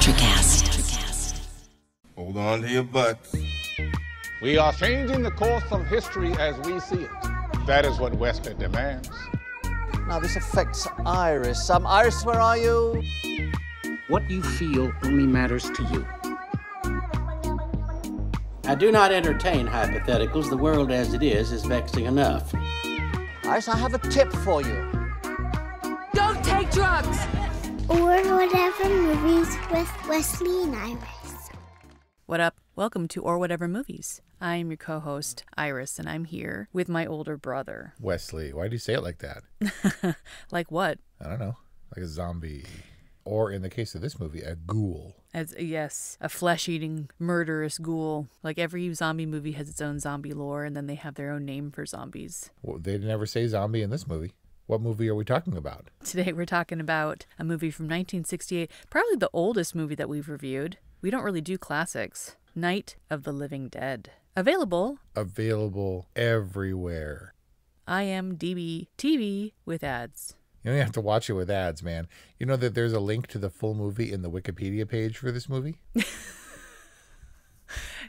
Electricast. Hold on to your butts. We are changing the course of history as we see it. That is what Wesley demands. Now this affects Iris. Iris, where are you? What you feel only matters to you. I do not entertain hypotheticals. The world as it is vexing enough. Iris, I have a tip for you. Don't take drugs! Or Whatever Movies with Wesley and Iris. What up? Welcome to Or Whatever Movies. I'm your co-host, Iris, and I'm here with my older brother. Wesley. Why do you say it like that? Like what? I don't know. Like a zombie. Or in the case of this movie, a ghoul. Yes, a flesh-eating, murderous ghoul. Like every zombie movie has its own zombie lore, and then they have their own name for zombies. Well, they never say zombie in this movie. What movie are we talking about? Today we're talking about a movie from 1968, probably the oldest movie that we've reviewed. We don't really do classics. Night of the Living Dead. Available everywhere. IMDb TV with ads. You don't have to watch it with ads, man. You know that there's a link to the full movie in the Wikipedia page for this movie?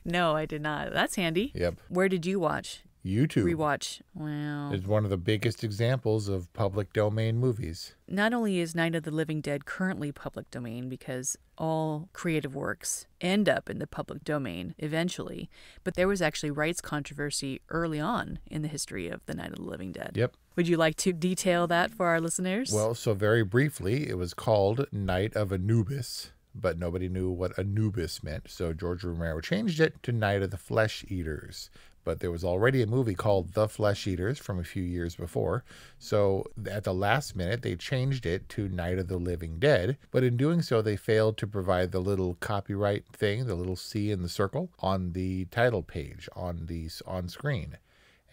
No, I did not. That's handy. Yep. Where did you watch? YouTube. Rewatch. Wow. It's one of the biggest examples of public domain movies. Not only is Night of the Living Dead currently public domain because all creative works end up in the public domain eventually, but there was actually rights controversy early on in the history of the Night of the Living Dead. Yep. Would you like to detail that for our listeners? Well, so very briefly, it was called Night of Anubis, but nobody knew what Anubis meant, so George Romero changed it to Night of the Flesh Eaters. But there was already a movie called The Flesh Eaters from a few years before. So at the last minute, they changed it to Night of the Living Dead. But in doing so, they failed to provide the little copyright thing, the little C in the circle, on the title page on screen.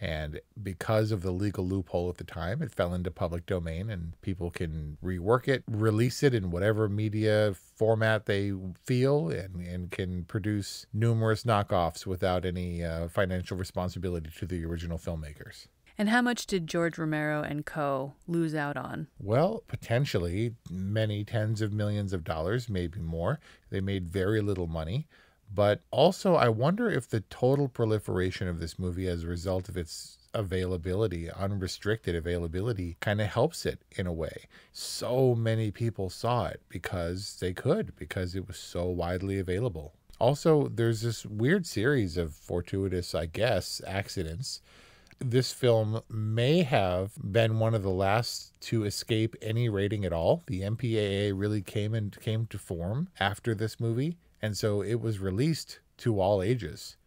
And because of the legal loophole at the time, it fell into public domain and people can rework it, release it in whatever media format they feel, and can produce numerous knockoffs without any financial responsibility to the original filmmakers. And how much did George Romero and co. lose out on? Well, potentially many tens of millions of dollars, maybe more. They made very little money. But also, I wonder if the total proliferation of this movie as a result of its availability, unrestricted availability, kind of helps it in a way. So many people saw it because they could, because it was so widely available. Also, there's this weird series of fortuitous, I guess, accidents. This film may have been one of the last to escape any rating at all. The MPAA really came to form after this movie. And so it was released to all ages.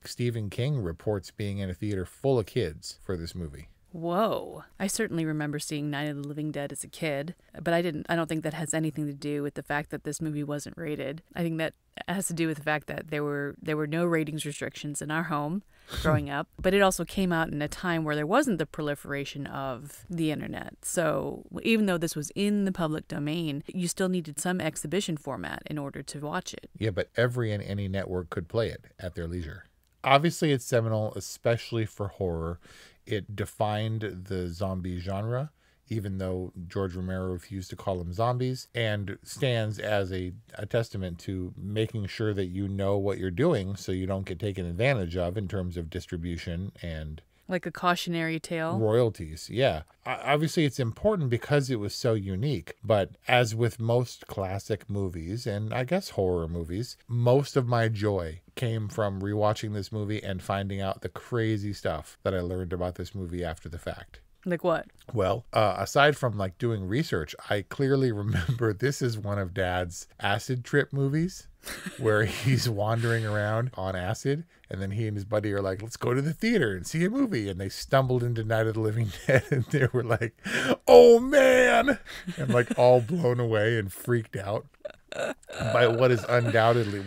Stephen King reports being in a theater full of kids for this movie. Whoa. I certainly remember seeing Night of the Living Dead as a kid, but I don't think that has anything to do with the fact that this movie wasn't rated. I think that has to do with the fact that there were no ratings restrictions in our home growing up, but it also came out in a time where there wasn't the proliferation of the internet. So even though this was in the public domain, you still needed some exhibition format in order to watch it. Yeah, but every and any network could play it at their leisure. Obviously, it's seminal, especially for horror. It defined the zombie genre, even though George Romero refused to call them zombies, and stands as a testament to making sure that you know what you're doing so you don't get taken advantage of in terms of distribution and like a cautionary tale. Royalties, yeah. Obviously, it's important because it was so unique. But as with most classic movies, and I guess horror movies, most of my joy came from rewatching this movie and finding out the crazy stuff that I learned about this movie after the fact. Like what? Well, aside from like doing research, I clearly remember this is one of Dad's acid trip movies where he's wandering around on acid, and then he and his buddy are like, let's go to the theater and see a movie. And they stumbled into Night of the Living Dead, and they were like, oh man, and like all blown away and freaked out by what is undoubtedly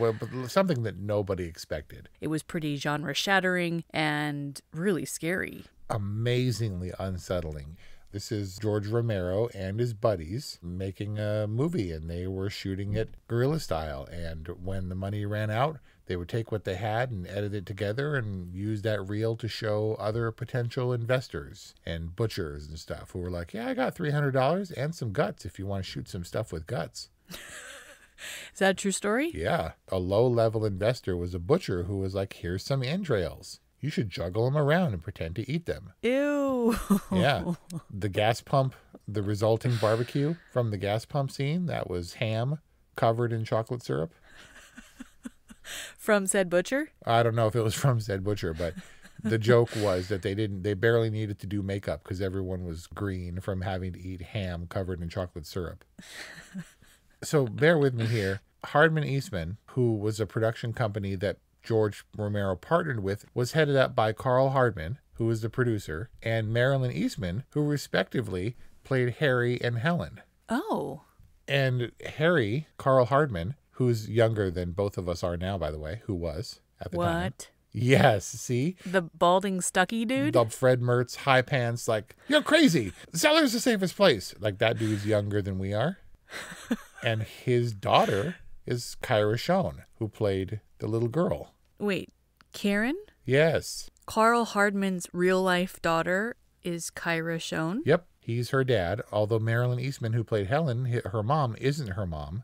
something that nobody expected. It was pretty genre shattering and really scary. Amazingly unsettling. This is George Romero and his buddies making a movie, and they were shooting it guerrilla style. And when the money ran out, they would take what they had and edit it together and use that reel to show other potential investors and butchers and stuff who were like, yeah, I got $300 and some guts if you want to shoot some stuff with guts. Is that a true story? Yeah. A low-level investor was a butcher who was like, here's some entrails. You should juggle them around and pretend to eat them. Ew. Yeah. The gas pump, the resulting barbecue from the gas pump scene, that was ham covered in chocolate syrup. From said butcher? I don't know if it was from said butcher, but the joke was that they barely needed to do makeup because everyone was green from having to eat ham covered in chocolate syrup. So bear with me here. Hardman Eastman, who was a production company that George Romero partnered with, was headed up by Karl Hardman, who was the producer, and Marilyn Eastman, who respectively played Harry and Helen. Oh. And Harry, Karl Hardman, who's younger than both of us are now, by the way, who was at the time. What? Yes, see? The balding Stucky dude? The Fred Mertz, high pants, like, you're crazy. The cellar's the safest place. Like, that dude's younger than we are. And his daughter is Kyra Schoen, who played the little girl. Wait, Karen? Yes. Karl Hardman's real-life daughter is Kyra Schoen? Yep, he's her dad. Although Marilyn Eastman, who played Helen, her mom, isn't her mom.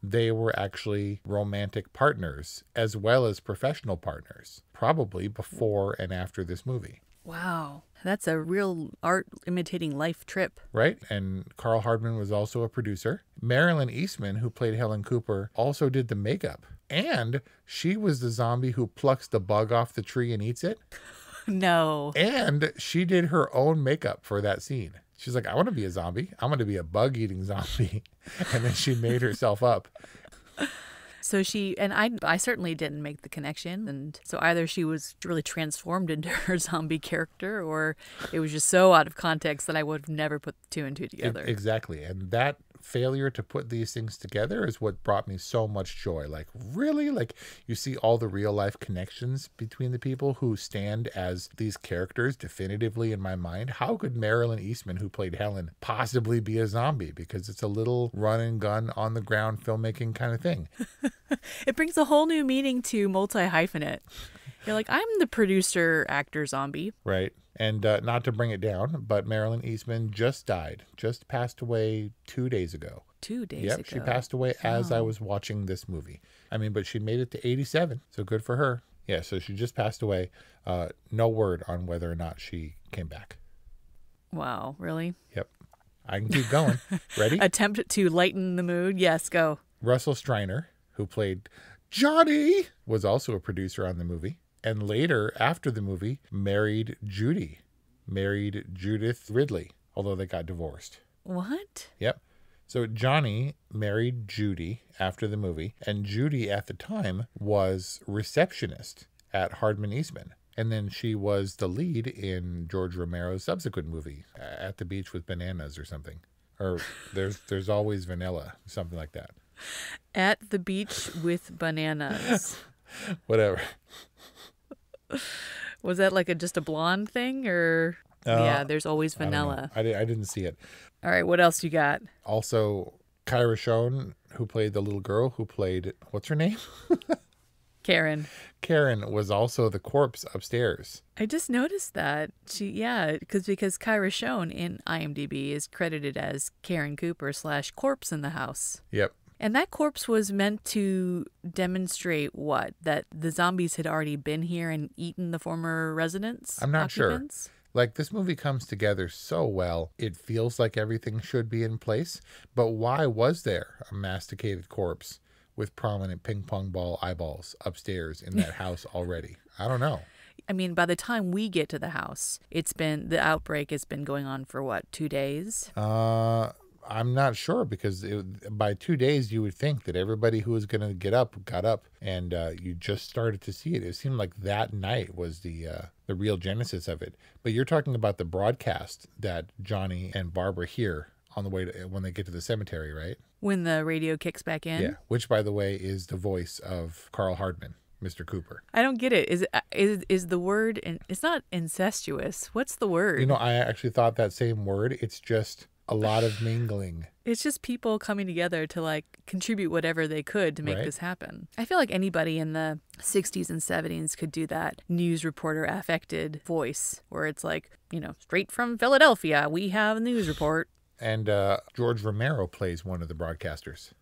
They were actually romantic partners as well as professional partners, probably before and after this movie. Wow, that's a real art imitating life trip. Right? And Karl Hardman was also a producer. Marilyn Eastman, who played Helen Cooper, also did the makeup. And she was the zombie who plucks the bug off the tree and eats it. No. And she did her own makeup for that scene. She's like, I want to be a zombie. I'm going to be a bug-eating zombie. And then she made herself up. So I certainly didn't make the connection. And so either she was really transformed into her zombie character, or it was just so out of context that I would have never put two and two together. Exactly. And that failure to put these things together is what brought me so much joy. Like, really? Like, you see all the real life connections between the people who stand as these characters definitively in my mind. How could Marilyn Eastman, who played Helen, possibly be a zombie? Because it's a little run and gun on the ground filmmaking kind of thing. It brings a whole new meaning to multi-hyphenate. You're like, I'm the producer actor zombie. Right. And not to bring it down, but Marilyn Eastman just died, just passed away 2 days ago. 2 days ago. Yep, she passed away as I was watching this movie. I mean, but she made it to 87, so good for her. Yeah, so she just passed away. No word on whether or not she came back. Wow, really? Yep. I can keep going. Ready? Attempt to lighten the mood. Yes, go. Russell Streiner, who played Johnny, was also a producer on the movie. And later, after the movie, married Judith Ridley, although they got divorced. What? Yep. So Johnny married Judy after the movie, and Judy at the time was receptionist at Hardman Eastman. And then she was the lead in George Romero's subsequent movie, At the Beach with Bananas or something. Or There's Always Vanilla, something like that. At the Beach with Bananas. Whatever. Was that like just a blonde thing, or yeah, There's Always Vanilla. I didn't see it. All right, what else you got? Also, Kyra Schoen, who played the little girl, who played, what's her name? Karen. Karen was also the corpse upstairs. I just noticed that. Because Kyra Schoen in IMDb is credited as Karen Cooper / corpse in the house. Yep. And that corpse was meant to demonstrate what? That the zombies had already been here and eaten the former residents? I'm not occupants? sure. Like, this movie comes together so well, it feels like everything should be in place. But why was there a masticated corpse with prominent ping pong ball eyeballs upstairs in that house already? I don't know. I mean, by the time we get to the house, the outbreak has been going on for what, 2 days? I'm not sure, because by 2 days you would think that everybody who was going to get up got up, and you just started to see it. It seemed like that night was the real genesis of it. But you're talking about the broadcast that Johnny and Barbara hear on the way when they get to the cemetery, right? When the radio kicks back in? Yeah, which, by the way, is the voice of Karl Hardman, Mr. Cooper. I don't get it. Is the word, it's not incestuous. What's the word? You know, I actually thought that same word. It's just a lot of mingling. It's just people coming together to like contribute whatever they could to make this happen. I feel like anybody in the 60s and 70s could do that news reporter affected voice where it's like, straight from Philadelphia, we have a news report. And George Romero plays one of the broadcasters.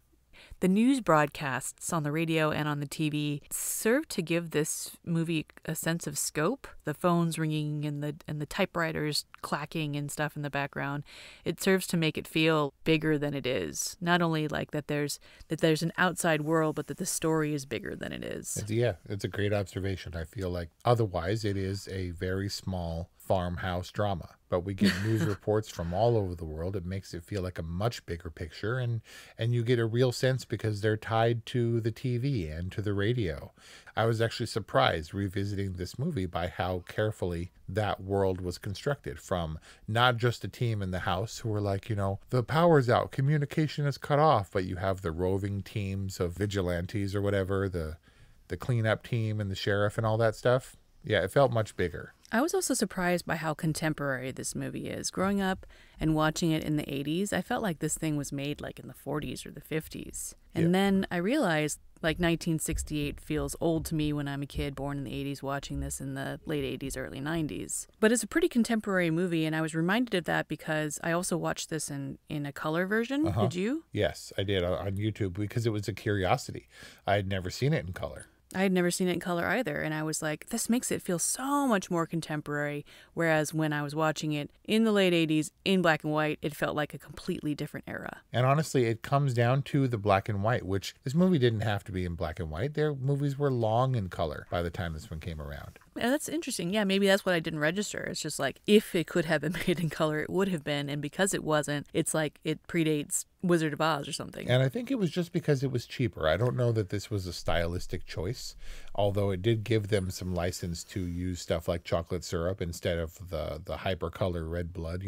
the news broadcasts on the radio and on the TV serve to give this movie a sense of scope. The phones ringing and the typewriters clacking and stuff in the background. It serves to make it feel bigger than it is. Not only like that there's an outside world, but that the story is bigger than it is. It's a great observation. I feel like otherwise it is a very small farmhouse drama, but we get news reports from all over the world. It makes it feel like a much bigger picture, and you get a real sense because they're tied to the TV and to the radio. I was actually surprised revisiting this movie by how carefully that world was constructed, from not just a team in the house who were like, the power's out, communication is cut off, but you have the roving teams of vigilantes or whatever, the cleanup team and the sheriff and all that stuff. Yeah, it felt much bigger. I was also surprised by how contemporary this movie is. Growing up and watching it in the 80s, I felt like this thing was made like in the 40s or the 50s. And then I realized like 1968 feels old to me when I'm a kid born in the 80s watching this in the late 80s, early 90s. But it's a pretty contemporary movie, and I was reminded of that because I also watched this in a color version. Did you? Yes, I did on YouTube because it was a curiosity. I had never seen it in color. I had never seen it in color either, and I was like, this makes it feel so much more contemporary, whereas when I was watching it in the late 80s in black and white, it felt like a completely different era. And honestly, it comes down to the black and white, which this movie didn't have to be in black and white. Their movies were long in color by the time this one came around. And that's interesting. Yeah, maybe that's what I didn't register. It's just like, if it could have been made in color, it would have been, and because it wasn't, it's like it predates Wizard of Oz or something. And I think it was just because it was cheaper. I don't know that this was a stylistic choice, although it did give them some license to use stuff like chocolate syrup instead of the hypercolor red blood,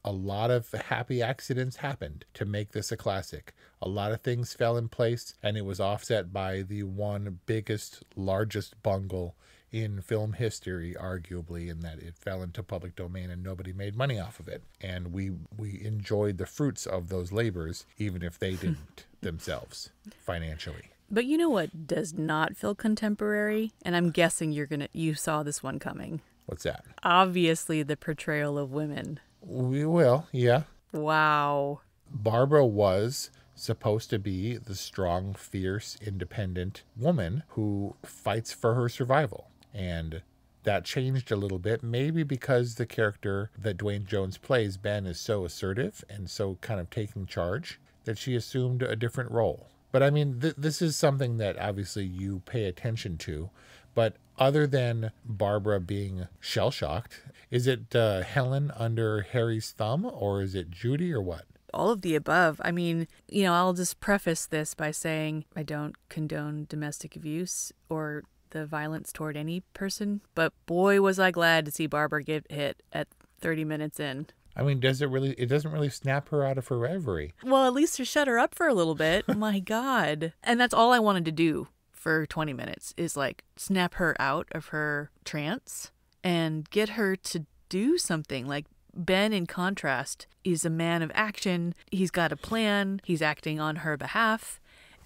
A lot of happy accidents happened to make this a classic. A lot of things fell in place, and it was offset by the one biggest, largest bungle in film history, arguably, in that it fell into public domain and nobody made money off of it. And we enjoyed the fruits of those labors, even if they didn't themselves financially. But you know what does not feel contemporary? And I'm guessing you saw this one coming. What's that? Obviously, the portrayal of women. We will, yeah. Wow. Barbara was supposed to be the strong, fierce, independent woman who fights for her survival. And that changed a little bit, maybe because the character that Dwayne Jones plays, Ben, is so assertive and so kind of taking charge that she assumed a different role. But I mean, this is something that obviously you pay attention to. But other than Barbara being shell-shocked, is it Helen under Harry's thumb, or is it Judy, or what? All of the above. I mean, I'll just preface this by saying I don't condone domestic abuse or the violence toward any person, but boy, was I glad to see Barbara get hit at 30 minutes in. I mean, it doesn't really snap her out of her reverie. Well, at least to shut her up for a little bit. My God. And that's all I wanted to do for 20 minutes is like snap her out of her trance and get her to do something. Like Ben, in contrast, is a man of action. He's got a plan. He's acting on her behalf.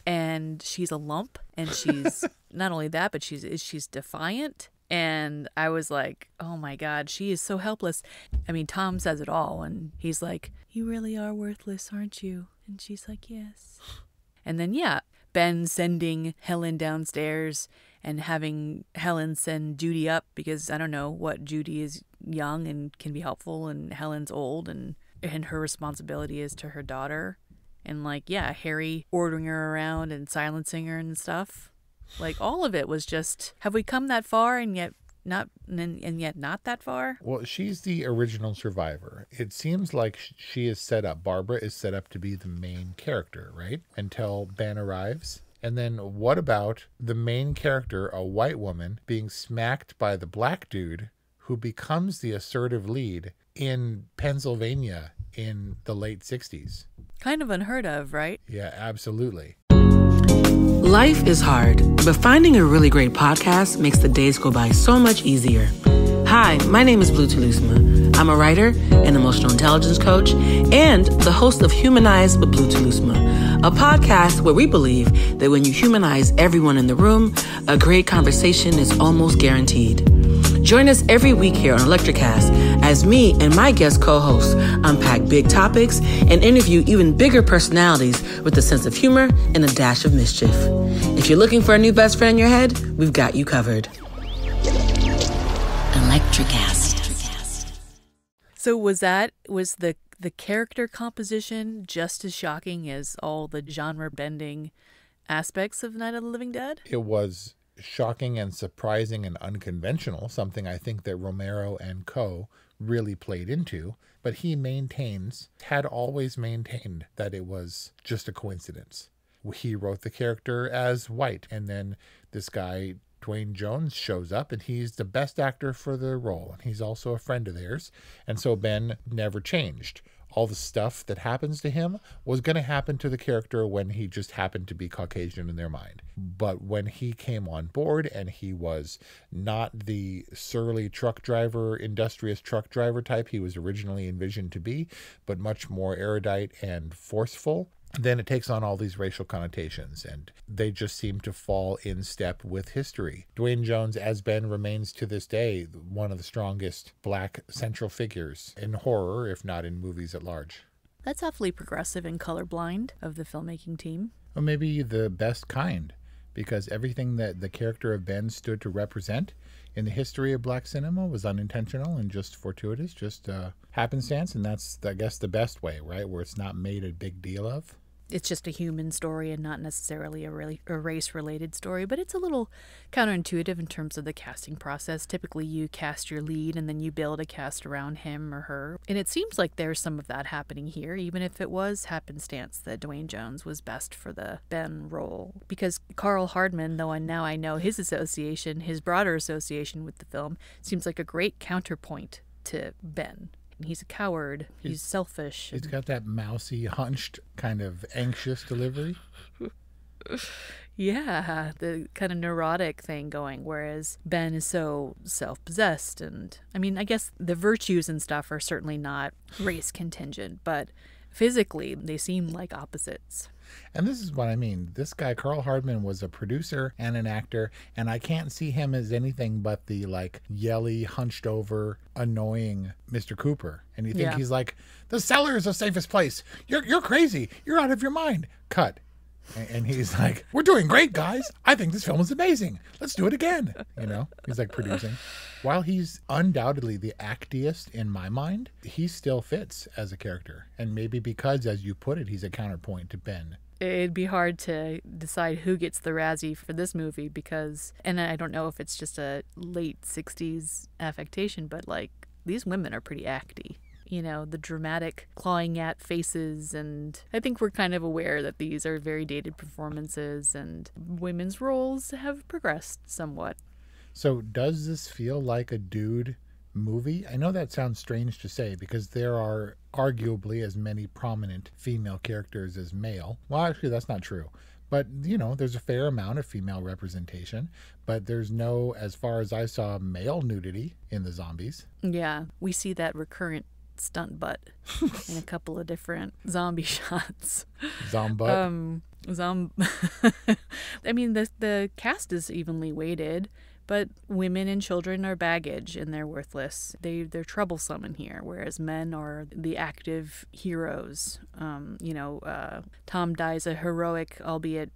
And she's a lump. And she's not only that, but she's defiant. And I was like, oh my God, she is so helpless. I mean, Tom says it all. And he's like, you really are worthless, aren't you? And she's like, yes. And then, Ben sending Helen downstairs and having Helen send Judy up because, I don't know, what, Judy is young and can be helpful and Helen's old and her responsibility is to her daughter. And Harry ordering her around and silencing her and stuff. Like, all of it was just, have we come that far and yet not that far? Well, she's the original survivor. It seems like she is set up. Barbara is set up to be the main character, right? Until Ben arrives. And then what about the main character, a white woman, being smacked by the black dude who becomes the assertive lead in Pennsylvania in the late 60s? Kind of unheard of, right? Yeah, absolutely. Life is hard, but finding a really great podcast makes the days go by so much easier. Hi, my name is Blue Telusma. I'm a writer, an emotional intelligence coach, and the host of Humanize with Blue Telusma, a podcast where we believe that when you humanize everyone in the room, a great conversation is almost guaranteed. Join us every week here on Electricast as me and my guest co-hosts unpack big topics and interview even bigger personalities with a sense of humor and a dash of mischief. If you're looking for a new best friend in your head, we've got you covered. Electricast. So was the character composition just as shocking as all the genre-bending aspects of Night of the Living Dead? It was shocking and surprising and unconventional, something I think that Romero and co. really played into, but he had always maintained that it was just a coincidence. He wrote the character as white, and then this guy, Dwayne Jones, shows up, and he's the best actor for the role, and he's also a friend of theirs, and so Ben never changed. All the stuff that happens to him was going to happen to the character when he just happened to be Caucasian in their mind. But when he came on board and he was not the surly truck driver, industrious truck driver type he was originally envisioned to be, but much more erudite and forceful, then it takes on all these racial connotations, and they just seem to fall in step with history. Dwayne Jones as Ben remains to this day one of the strongest black central figures in horror, if not in movies at large. That's awfully progressive and colorblind of the filmmaking team. Or maybe the best kind, because everything that the character of Ben stood to represent in the history of black cinema was unintentional and just fortuitous, just happenstance, and that's, I guess, the best way, right? Where it's not made a big deal of. It's just a human story and not necessarily a race-related story, but it's a little counterintuitive in terms of the casting process. Typically, you cast your lead and then you build a cast around him or her. And it seems like there's some of that happening here, even if it was happenstance that Dwayne Jones was best for the Ben role. Because Karl Hardman, though now I know his broader association with the film, seems like a great counterpoint to Ben. He's a coward. He's selfish. He's got that mousy, hunched, kind of anxious delivery. Yeah, the kind of neurotic thing going, whereas Ben is so self-possessed. And, I mean, I guess the virtues and stuff are certainly not race contingent, but physically they seem like opposites. And this is what I mean. This guy, Karl Hardman, was a producer and an actor, and I can't see him as anything but the, like, yelly, hunched over, annoying Mr. Cooper. And you think he's like, the cellar is the safest place. You're crazy. You're out of your mind. Cut. And he's like, we're doing great, guys. I think this film is amazing. Let's do it again. You know, he's like producing. While he's undoubtedly the actiest in my mind, he still fits as a character. And maybe because, as you put it, he's a counterpoint to Ben. It'd be hard to decide who gets the Razzie for this movie because, and I don't know if it's just a late 60s affectation, but like these women are pretty acty. You know, the dramatic clawing at faces, and I think we're kind of aware that these are very dated performances and women's roles have progressed somewhat. So does this feel like a dude movie? I know that sounds strange to say because there are arguably as many prominent female characters as male. Well, actually, that's not true. But, you know, there's a fair amount of female representation, but there's no, as far as I saw, male nudity in the zombies. Yeah, we see that recurrent stunt butt in a couple of different zombie shots. Zombutt. I mean, the cast is evenly weighted, but women and children are baggage and they're worthless. They're troublesome in here, whereas men are the active heroes. Tom dies a heroic, albeit,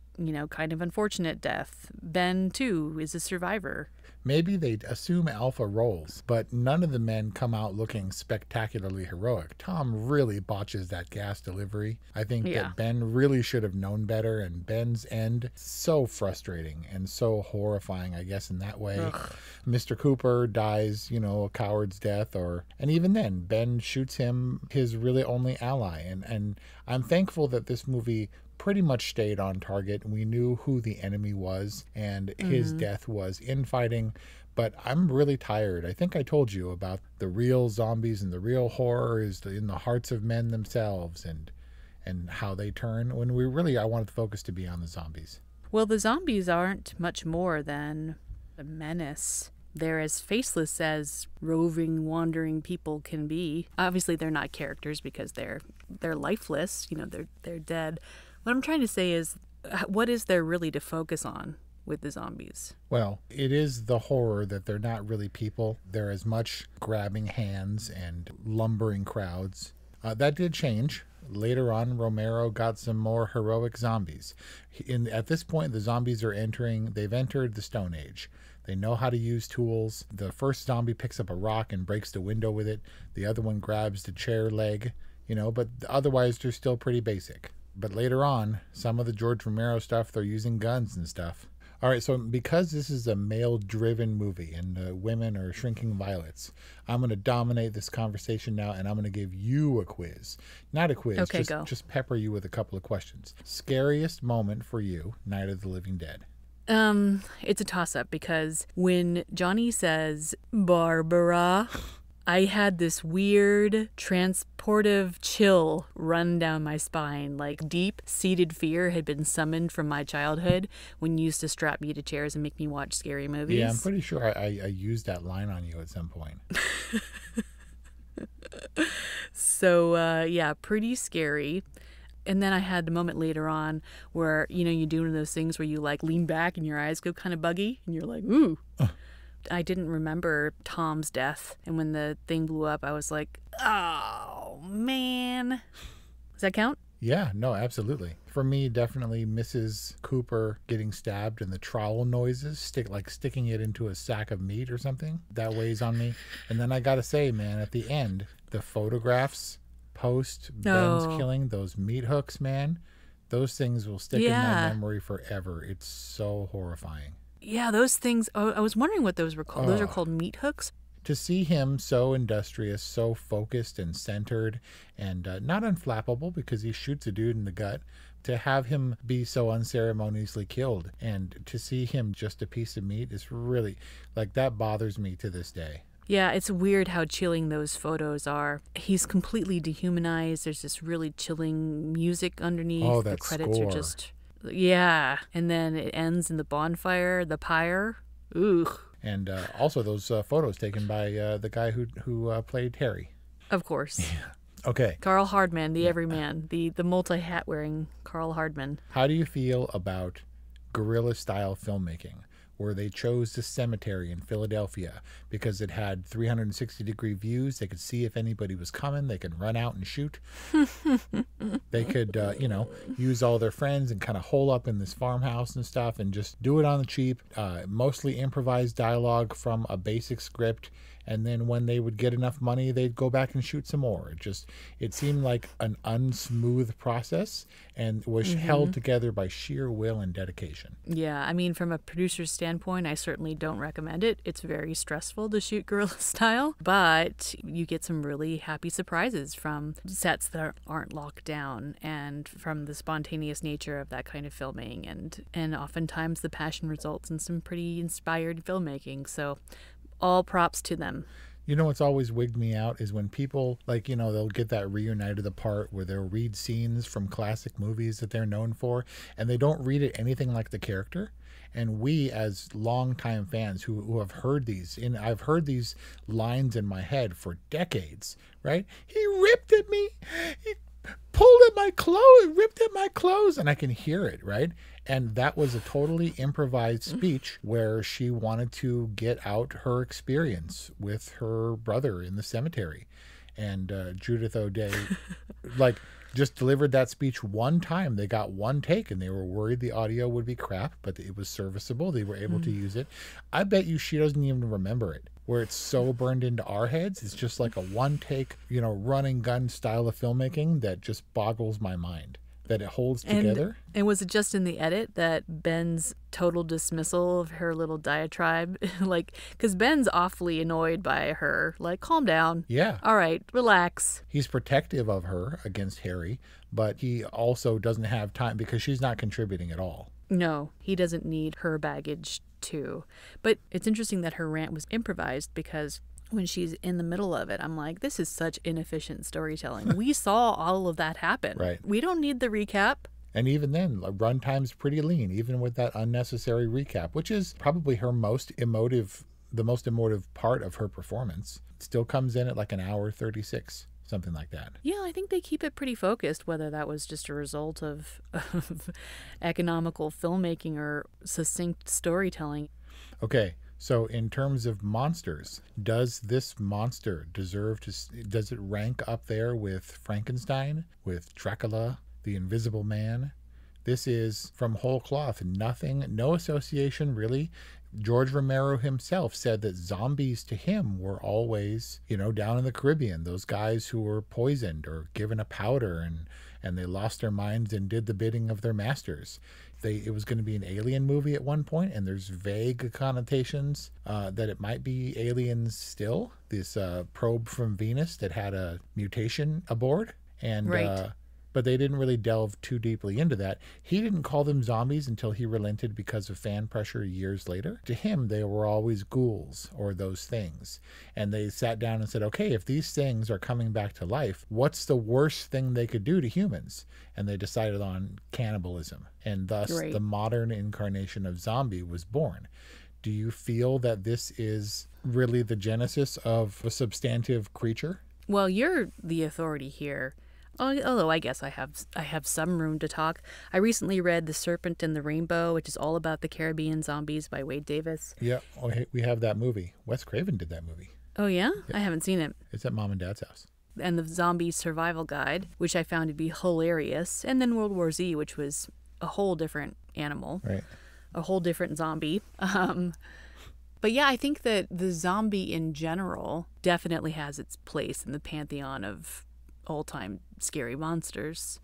kind of unfortunate death. Ben, too, is a survivor. Maybe they'd assume alpha roles, but none of the men come out looking spectacularly heroic. Tom really botches that gas delivery. I think that Ben really should have known better, and Ben's end, so frustrating and so horrifying, I guess, in that way. Ugh. Mr. Cooper dies, a coward's death, and even then, Ben shoots him, his really only ally, and I'm thankful that this movie pretty much stayed on target. We knew who the enemy was, and his death was infighting. But I'm really tired. I think I told you about the real zombies, and the real horror is in the hearts of men themselves, and how they turn. When I wanted the focus to be on the zombies. Well, the zombies aren't much more than a menace. They're as faceless as roving, wandering people can be. Obviously, they're not characters because they're lifeless. They're dead. What I'm trying to say is, what is there really to focus on with the zombies. Well, it is the horror that they're not really people. They're as much grabbing hands and lumbering crowds. That did change. Later on, Romero got some more heroic zombies. At this point, the zombies they've entered the Stone Age. They know how to use tools. The first zombie picks up a rock and breaks the window with it. The other one grabs the chair leg, but otherwise they're still pretty basic. But later on, some of the George Romero stuff, they're using guns and stuff. All right, so because this is a male-driven movie and women are shrinking violets, I'm going to dominate this conversation now, and I'm going to give you a quiz. Not a quiz, okay, go. Just pepper you with a couple of questions. Scariest moment for you, Night of the Living Dead? It's a toss-up because when Johnny says, Barbara, I had this weird transportive chill run down my spine, like deep-seated fear had been summoned from my childhood when you used to strap me to chairs and make me watch scary movies. Yeah, I'm pretty sure I used that line on you at some point. So, yeah, pretty scary. And then I had the moment later on where, you do one of those things where you like lean back and your eyes go kind of buggy and you're like, ooh. I didn't remember Tom's death. And when the thing blew up, I was like, oh, man. Does that count? Yeah, no, absolutely. For me, definitely Mrs. Cooper getting stabbed and the trowel noises, sticking it into a sack of meat or something. That weighs on me. And then I got to say, man, at the end, the photographs post Ben's killing, those meat hooks, man, those things will stick in my memory forever. It's so horrifying. Yeah, those things, I was wondering what those were called. Those are called meat hooks? To see him so industrious, so focused and centered and not unflappable because he shoots a dude in the gut, to have him be so unceremoniously killed and to see him just a piece of meat is really, that bothers me to this day. Yeah, it's weird how chilling those photos are. He's completely dehumanized. There's this really chilling music underneath. Oh, that the credits score. Are just... Yeah, and then it ends in the bonfire, the pyre. Ooh. And also those photos taken by the guy who played Harry. Of course. Yeah. Okay. Karl Hardman, the everyman, the multi-hat wearing Karl Hardman. How do you feel about guerrilla-style filmmaking, where they chose the cemetery in Philadelphia because it had 360-degree views? They could see if anybody was coming. They could run out and shoot. They could, use all their friends and kind of hole up in this farmhouse and stuff and just do it on the cheap. Mostly improvised dialogue from a basic script. And then when they would get enough money, they'd go back and shoot some more. It seemed like an unsmooth process and was held together by sheer will and dedication. Yeah, I mean, from a producer's standpoint, I certainly don't recommend it. It's very stressful to shoot guerrilla style, but you get some really happy surprises from sets that aren't locked down and from the spontaneous nature of that kind of filming. And oftentimes the passion results in some pretty inspired filmmaking. So all props to them. You know what's always wigged me out is when people, they'll get that reunited apart where they'll read scenes from classic movies that they're known for, and they don't read it anything like the character. And we, as longtime fans who have heard these, and I've heard these lines in my head for decades, right? He ripped at me. He pulled at my clothes, ripped at my clothes, and I can hear it, right? And that was a totally improvised speech where she wanted to get out her experience with her brother in the cemetery. And Judith O'Dea, just delivered that speech one time. They got one take and they were worried the audio would be crap, but it was serviceable. They were able to use it. I bet you she doesn't even remember it, where it's so burned into our heads. It's just like a one take, running gun style of filmmaking that just boggles my mind. That it holds together. And was it just in the edit that Ben's total dismissal of her little diatribe? Because Ben's awfully annoyed by her. Calm down. Yeah. All right, relax. He's protective of her against Harry, but he also doesn't have time because she's not contributing at all. No, he doesn't need her baggage too. But it's interesting that her rant was improvised because when she's in the middle of it, I'm like, this is such inefficient storytelling. We saw all of that happen. Right. We don't need the recap. And even then, runtime's pretty lean, even with that unnecessary recap, which is probably the most emotive part of her performance. It still comes in at an hour 36. something like that. Yeah, I think they keep it pretty focused, whether that was just a result of economical filmmaking or succinct storytelling. Okay, so in terms of monsters, does this monster does it rank up there with Frankenstein, with Dracula, the Invisible Man? This is from whole cloth, no association really. George Romero himself said that zombies to him were always, down in the Caribbean, those guys who were poisoned or given a powder and they lost their minds and did the bidding of their masters. It was going to be an alien movie at one point, and there's vague connotations that it might be aliens still. This probe from Venus that had a mutation aboard. And right. But they didn't really delve too deeply into that. He didn't call them zombies until he relented because of fan pressure years later. To him, they were always ghouls or those things. And they sat down and said, okay, if these things are coming back to life, what's the worst thing they could do to humans? And they decided on cannibalism. And thus Right. the modern incarnation of zombie was born. Do you feel that this is really the genesis of a substantive creature? Well, you're the authority here. Although I guess I have some room to talk. I recently read The Serpent and the Rainbow, which is all about the Caribbean zombies by Wade Davis. Yeah, we have that movie. Wes Craven did that movie. Oh, yeah? I haven't seen it. It's at Mom and Dad's house. And The Zombie Survival Guide, which I found to be hilarious. And then World War Z, which was a whole different animal. Right. A whole different zombie. But yeah, I think that the zombie in general definitely has its place in the pantheon of all-time scary monsters.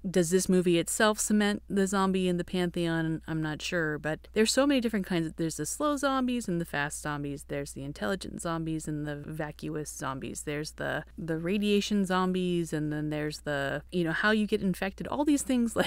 Does this movie itself cement the zombie in the pantheon? I'm not sure, but there's so many different kinds. There's the slow zombies and the fast zombies. There's the intelligent zombies and the vacuous zombies. There's the radiation zombies, and then there's the, how you get infected. All these things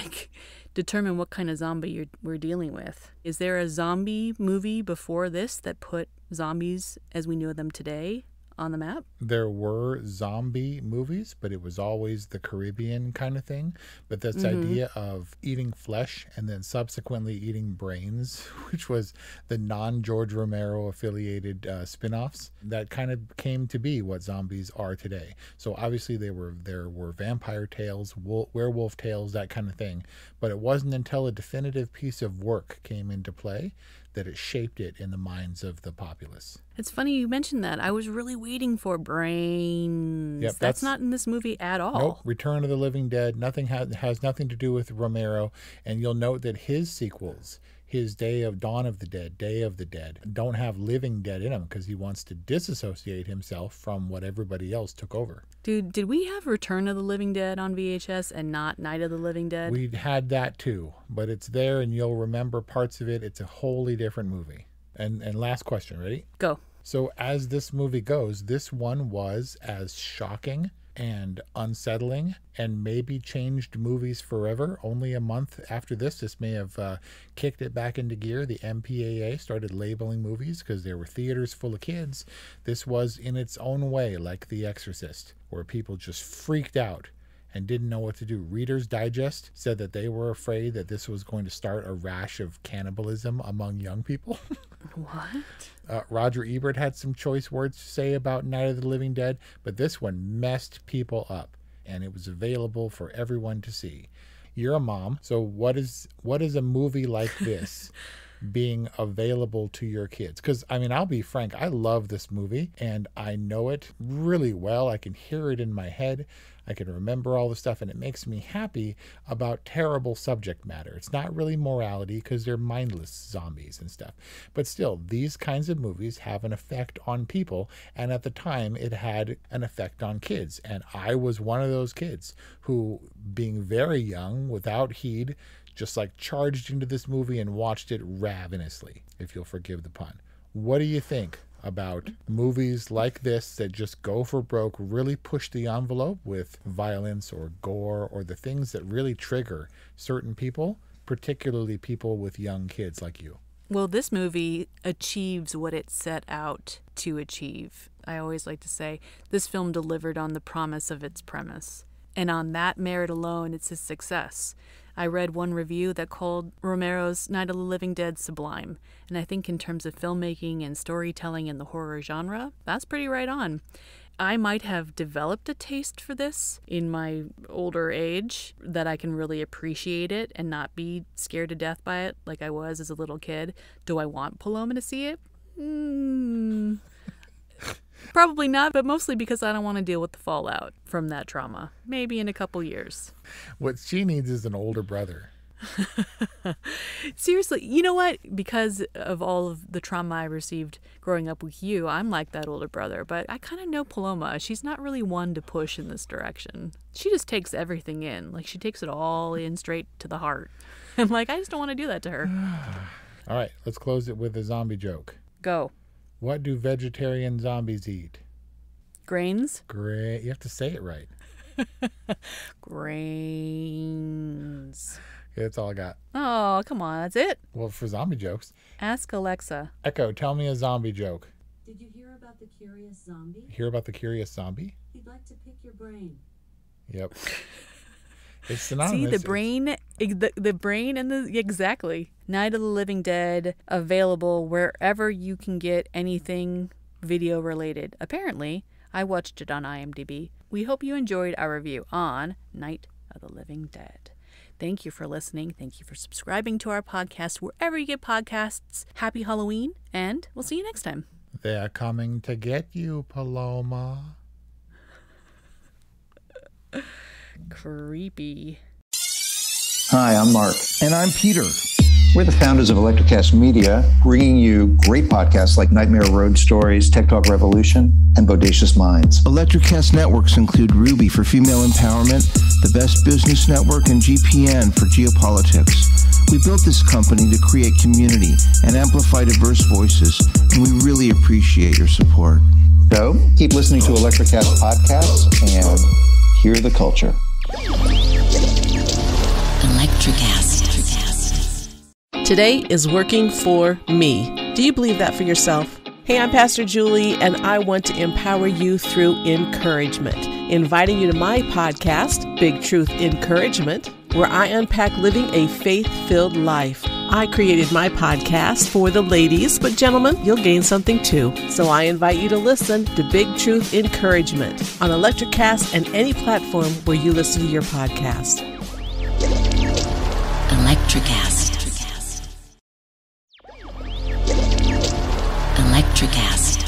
determine what kind of zombie we're dealing with. Is there a zombie movie before this that put zombies as we know them today on the map? There were zombie movies, but it was always the Caribbean kind of thing. But this idea of eating flesh and then subsequently eating brains, which was the non-George Romero affiliated spin-offs, that kind of came to be what zombies are today. So obviously there were vampire tales, werewolf tales, that kind of thing. But it wasn't until a definitive piece of work came into play that it shaped it in the minds of the populace. It's funny you mentioned that. I was really waiting for brains. Yep, that's not in this movie at all. Nope. Return of the Living Dead. Nothing has nothing to do with Romero. And you'll note that his sequels, his Dawn of the Dead, don't have living dead in them because he wants to disassociate himself from what everybody else took over. Dude, did we have Return of the Living Dead on VHS and not Night of the Living Dead? We had that too, but it's there and you'll remember parts of it. It's a wholly different movie. And last question, ready? Go. So as this movie goes, this one was as shocking and unsettling and maybe changed movies forever. Only a month after this may have kicked it back into gear. The MPAA started labeling movies because there were theaters full of kids. This was in its own way like The Exorcist, where people just freaked out and didn't know what to do. Reader's Digest said that they were afraid that this was going to start a rash of cannibalism among young people. What? Roger Ebert had some choice words to say about Night of the Living Dead, but this one messed people up, and it was available for everyone to see. You're a mom, so what is a movie like this being available to your kids? Because, I'll be frank, I love this movie, and I know it really well. I can hear it in my head. I can remember all the stuff, and it makes me happy about terrible subject matter. It's not really morality because they're mindless zombies and stuff. But still, these kinds of movies have an effect on people, and at the time, it had an effect on kids. And I was one of those kids who, being very young, without heed, just charged into this movie and watched it ravenously, if you'll forgive the pun. What do you think about movies like this that just go for broke, really push the envelope with violence or gore or the things that really trigger certain people, particularly people with young kids like you? Well, this movie achieves what it set out to achieve. I always like to say this film delivered on the promise of its premise. And on that merit alone, it's a success. I read one review that called Romero's Night of the Living Dead sublime. And I think in terms of filmmaking and storytelling in the horror genre, that's pretty right on. I might have developed a taste for this in my older age, that I can really appreciate it and not be scared to death by it like I was as a little kid. Do I want Paloma to see it? Probably not, but mostly because I don't want to deal with the fallout from that trauma. Maybe in a couple years. What she needs is an older brother. Seriously, you know what? Because of all of the trauma I received growing up with you, I'm like that older brother. But I kind of know Paloma. She's not really one to push in this direction. She just takes everything in. Like, she takes it all in straight to the heart. I'm like, I just don't want to do that to her. All right, let's close it with a zombie joke. Go. What do vegetarian zombies eat? Grains? Great. You have to say it right. Grains. Okay, that's all I got. Oh, come on. That's it? Well, for zombie jokes. Ask Alexa. Echo, tell me a zombie joke. Did you hear about the curious zombie? Hear about the curious zombie? He'd like to pick your brain. Yep. It's synonymous. See, the brain and exactly. Night of the Living Dead, available wherever you can get anything video related. Apparently, I watched it on IMDb. We hope you enjoyed our review on Night of the Living Dead. Thank you for listening. Thank you for subscribing to our podcast wherever you get podcasts. Happy Halloween, and we'll see you next time. They're coming to get you, Paloma. Creepy. Hi, I'm Mark. And I'm Peter. We're the founders of Electrocast Media, bringing you great podcasts like Nightmare Road Stories, Tech Talk Revolution, and Bodacious Minds. Electrocast networks include Ruby for female empowerment, the Best Business Network, and GPN for geopolitics. We built this company to create community and amplify diverse voices, and we really appreciate your support. So, keep listening to Electrocast podcasts and hear the culture. Electrocast. Today is working for me. Do you believe that for yourself? Hey, I'm Pastor Julie, and I want to empower you through encouragement. Inviting you to my podcast, Big Truth Encouragement, where I unpack living a faith-filled life. I created my podcast for the ladies, but gentlemen, you'll gain something too. So I invite you to listen to Big Truth Encouragement on Electrocast and any platform where you listen to your podcast. Electrocast. Electrocast.